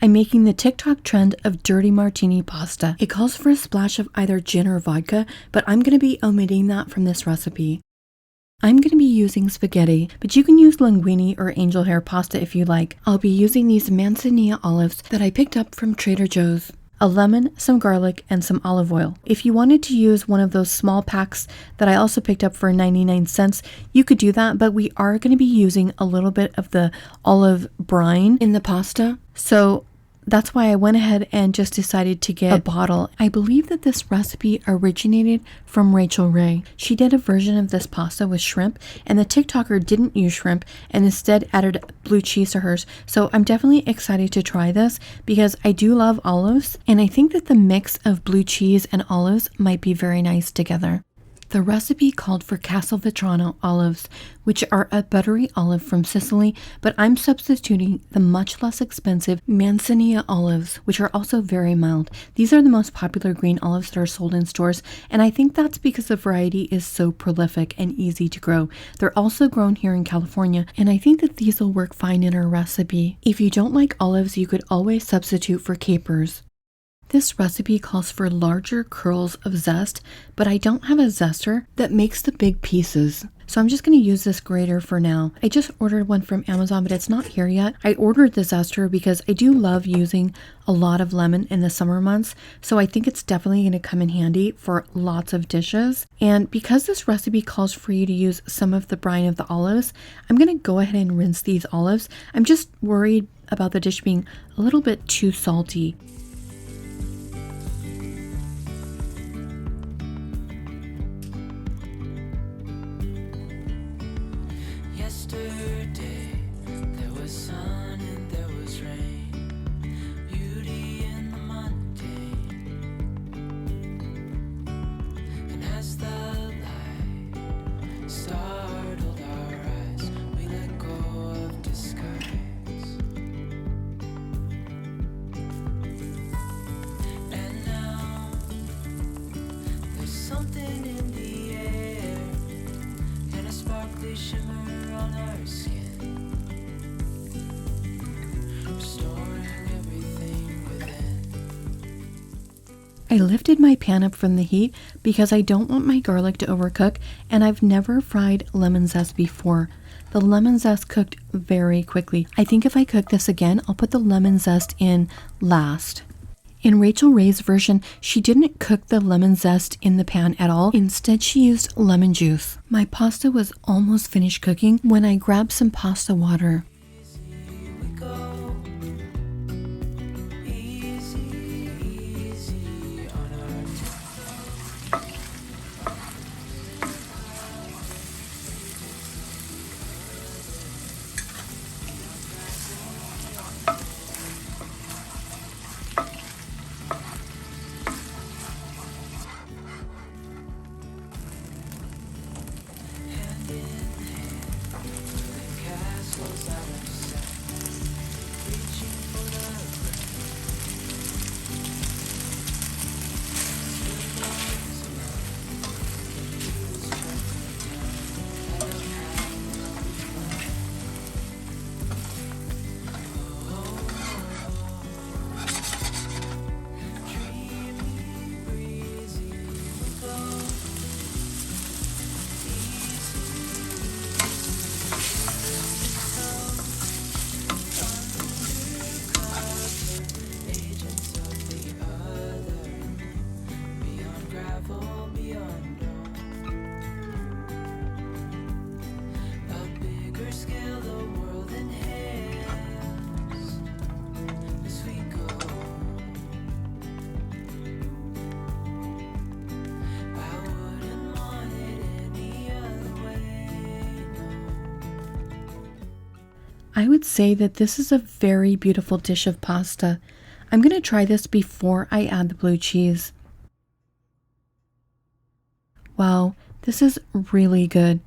I'm making the TikTok trend of Dirty Martini Pasta. It calls for a splash of either gin or vodka, but I'm going to be omitting that from this recipe. I'm going to be using spaghetti, but you can use linguini or angel hair pasta if you like. I'll be using these Manzanilla olives that I picked up from Trader Joe's. A lemon, some garlic, and some olive oil. If you wanted to use one of those small packs that I also picked up for 99 cents, you could do that, but we are going to be using a little bit of the olive brine in the pasta. So that's why I went ahead and just decided to get a bottle. I believe that this recipe originated from Rachel Ray. She did a version of this pasta with shrimp, and the TikToker didn't use shrimp and instead added blue cheese to hers. So I'm definitely excited to try this because I do love olives, and I think that the mix of blue cheese and olives might be very nice together. The recipe called for Castelvetrano olives, which are a buttery olive from Sicily, but I'm substituting the much less expensive Manzanilla olives, which are also very mild. These are the most popular green olives that are sold in stores, and I think that's because the variety is so prolific and easy to grow. They're also grown here in California, and I think that these will work fine in our recipe. If you don't like olives, you could always substitute for capers. This recipe calls for larger curls of zest, but I don't have a zester that makes the big pieces. So I'm just going to use this grater for now. I just ordered one from Amazon, but it's not here yet. I ordered the zester because I do love using a lot of lemon in the summer months. So I think it's definitely going to come in handy for lots of dishes. And because this recipe calls for you to use some of the brine of the olives, I'm going to go ahead and rinse these olives. I'm just worried about the dish being a little bit too salty. I lifted my pan up from the heat because I don't want my garlic to overcook, and I've never fried lemon zest before. The lemon zest cooked very quickly. I think if I cook this again, I'll put the lemon zest in last. In Rachel Ray's version, she didn't cook the lemon zest in the pan at all. Instead, she used lemon juice. My pasta was almost finished cooking when I grabbed some pasta water. I would say that this is a very beautiful dish of pasta. I'm going to try this before I add the blue cheese. Wow, this is really good.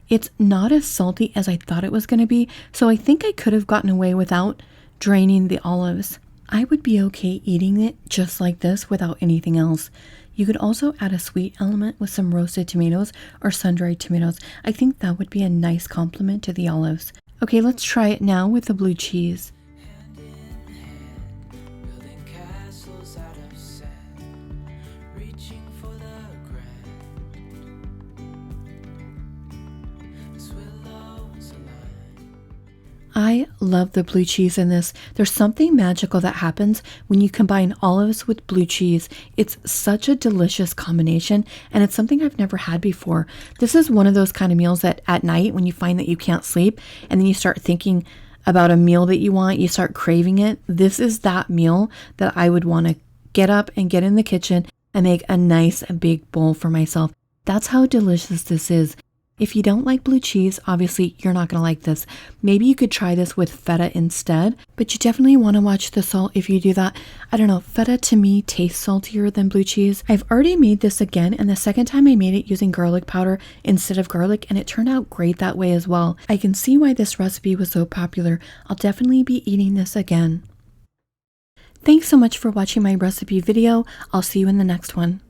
It's not as salty as I thought it was going to be, so I think I could have gotten away without draining the olives. I would be okay eating it just like this without anything else. You could also add a sweet element with some roasted tomatoes or sun-dried tomatoes. I think that would be a nice complement to the olives. Okay, let's try it now with the blue cheese. I love the blue cheese in this. There's something magical that happens when you combine olives with blue cheese. It's such a delicious combination, and it's something I've never had before. This is one of those kind of meals that at night when you find that you can't sleep and then you start thinking about a meal that you want, you start craving it. This is that meal that I would want to get up and get in the kitchen and make a nice big bowl for myself. That's how delicious this is. If you don't like blue cheese, obviously you're not going to like this. Maybe you could try this with feta instead, but you definitely want to watch the salt if you do that. I don't know, feta to me tastes saltier than blue cheese. I've already made this again, and the second time I made it using garlic powder instead of garlic, and it turned out great that way as well. I can see why this recipe was so popular. I'll definitely be eating this again. Thanks so much for watching my recipe video. I'll see you in the next one.